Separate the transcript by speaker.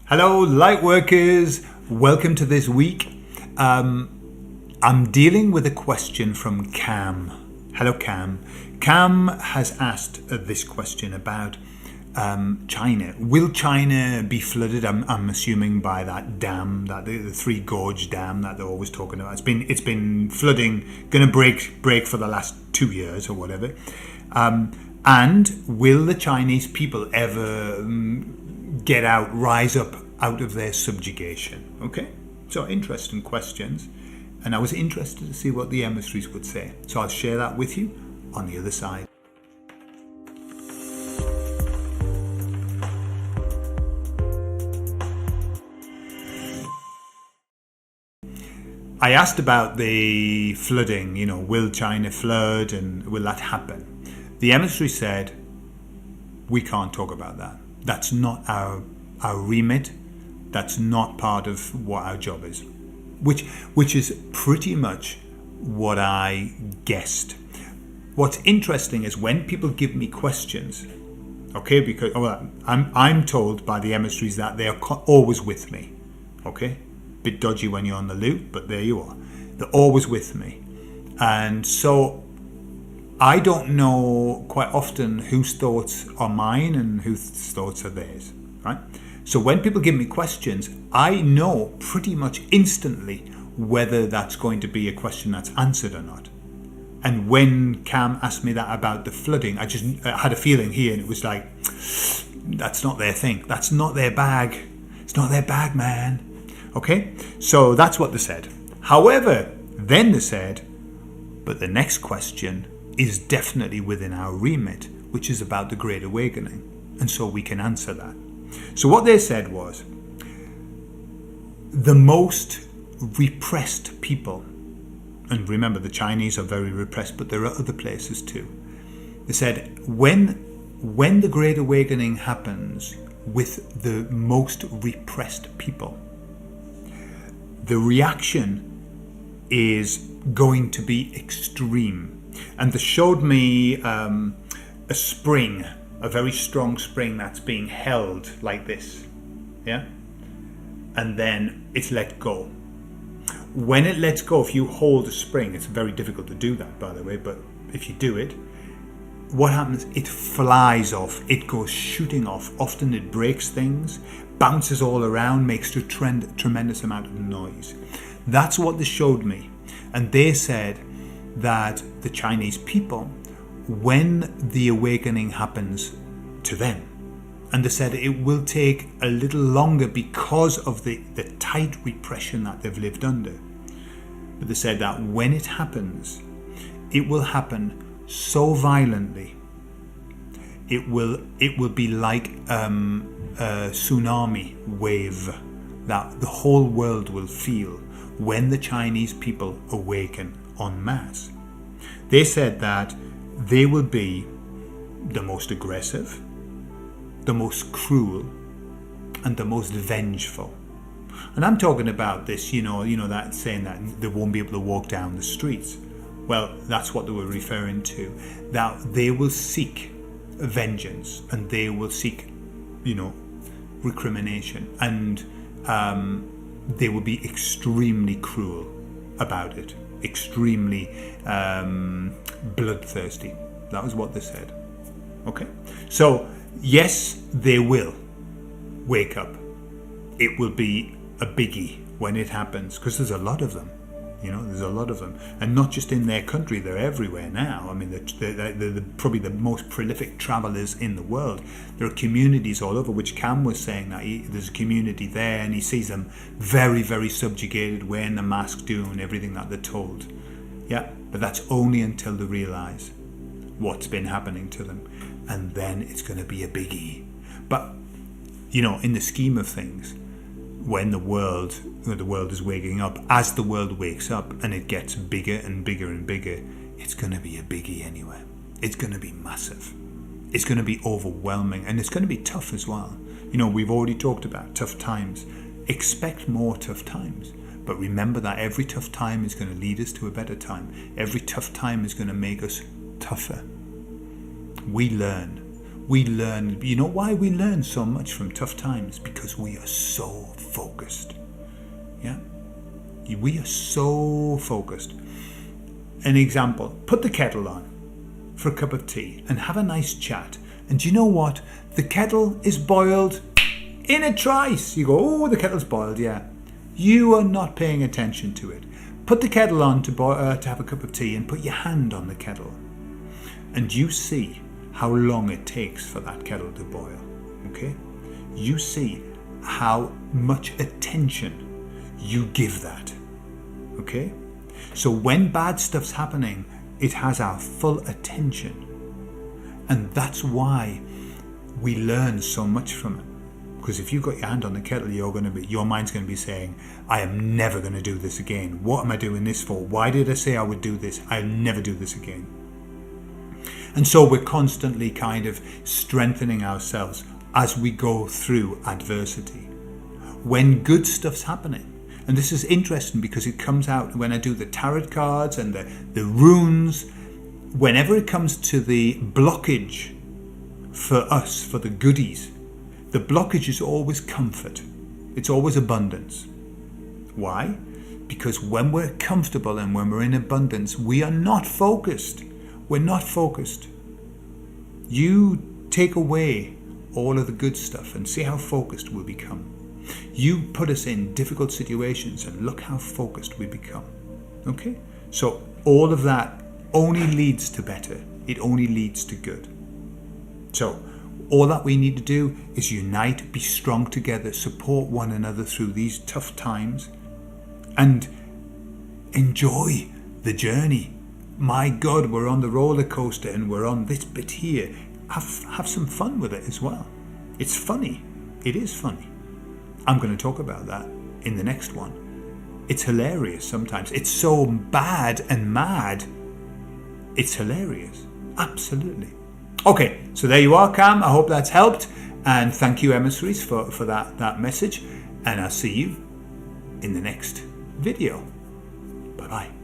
Speaker 1: Hello, Lightworkers. Welcome to this week. I'm dealing with a question from Cam. Hello, Cam. Cam has asked this question about China. Will China be flooded? I'm assuming by that dam, that the Three Gorge Dam that they're always talking about. It's been flooding, going to break for the last 2 years or whatever. And will the Chinese people ever rise up out of their subjugation? Okay, so interesting questions, and I was interested to see what the emissaries would say, so I'll share that with you on the other side. I asked about the flooding, will China flood and will that happen? The emissary said, we can't talk about that. That's not our remit. That's not part of what our job is, which is pretty much what I guessed. What's interesting is when people give me questions, okay, because I'm told by the emissaries that they are always with me, okay? Bit dodgy when you're on the loop, but there you are. They're always with me, and so I don't know quite often whose thoughts are mine and whose thoughts are theirs, right? So when people give me questions, I know pretty much instantly whether that's going to be a question that's answered or not. And when Cam asked me that about the flooding, I had a feeling here, and it was like, that's not their thing. That's not their bag. It's not their bag, man. Okay? So that's what they said. However, then they said, but the next question is definitely within our remit, which is about the Great Awakening. And so we can answer that. So what they said was, the most repressed people, and remember the Chinese are very repressed, but there are other places too. They said, when the Great Awakening happens with the most repressed people, the reaction is going to be extreme. And they showed me a spring, a very strong spring that's being held like this, yeah? And then it's let go. When it lets go, if you hold a spring, it's very difficult to do that, by the way, but if you do it, what happens? It flies off. It goes shooting off. Often it breaks things, bounces all around, makes a tremendous amount of noise. That's what they showed me. And they said that the Chinese people, when the awakening happens to them, and they said it will take a little longer because of the tight repression that they've lived under. But they said that when it happens, it will happen so violently, it will be like a tsunami wave that the whole world will feel when the Chinese people awaken en masse. They said that they will be the most aggressive, the most cruel, and the most vengeful. And I'm talking about this, that saying that they won't be able to walk down the streets. Well, that's what they were referring to. That they will seek vengeance and they will seek, recrimination, and they will be extremely cruel about it, extremely bloodthirsty. That was what they said. Okay? So, yes, they will wake up. It will be a biggie when it happens, because there's a lot of them. There's a lot of them, and not just in their country, they're everywhere now. I mean, they're probably the most prolific travelers in the world. There are communities all over, which Cam was saying that there's a community there, and he sees them very, very subjugated, wearing the mask, doing everything that they're told. Yeah, but that's only until they realise what's been happening to them, and then it's going to be a biggie. But, in the scheme of things, when the world is waking up, as the world wakes up and it gets bigger and bigger and bigger, it's going to be a biggie anyway. It's going to be massive. It's going to be overwhelming, and it's going to be tough as well. We've already talked about tough times. Expect more tough times, but remember that every tough time is going to lead us to a better time. Every tough time is going to make us tougher. We learn. We learn. You know why we learn so much from tough times? Because we are so focused. Yeah? We are so focused. An example, put the kettle on for a cup of tea and have a nice chat. And do you know what? The kettle is boiled in a trice. You go, oh, the kettle's boiled, yeah. You are not paying attention to it. Put the kettle on to have a cup of tea and put your hand on the kettle. And you see how long it takes for that kettle to boil. Okay? You see how much attention you give that. Okay? So when bad stuff's happening, it has our full attention. And that's why we learn so much from it. Because if you've got your hand on the kettle, your mind's going to be saying, I am never going to do this again. What am I doing this for? Why did I say I would do this? I'll never do this again. And so we're constantly kind of strengthening ourselves as we go through adversity. When good stuff's happening, and this is interesting because it comes out when I do the tarot cards and the runes, whenever it comes to the blockage for us, for the goodies, the blockage is always comfort. It's always abundance. Why? Because when we're comfortable and when we're in abundance, we are not focused. We're not focused. You take away all of the good stuff and see how focused we become. You put us in difficult situations and look how focused we become. Okay? So all of that only leads to better. It only leads to good. So all that we need to do is unite, be strong together, support one another through these tough times, and enjoy the journey. My God, we're on the roller coaster and we're on this bit here. Have some fun with it as well. It's funny. It is funny. I'm going to talk about that in the next one. It's hilarious sometimes. It's so bad and mad. It's hilarious. Absolutely. Okay, so there you are, Cam. I hope that's helped. And thank you, Emissaries, for that message. And I'll see you in the next video. Bye-bye.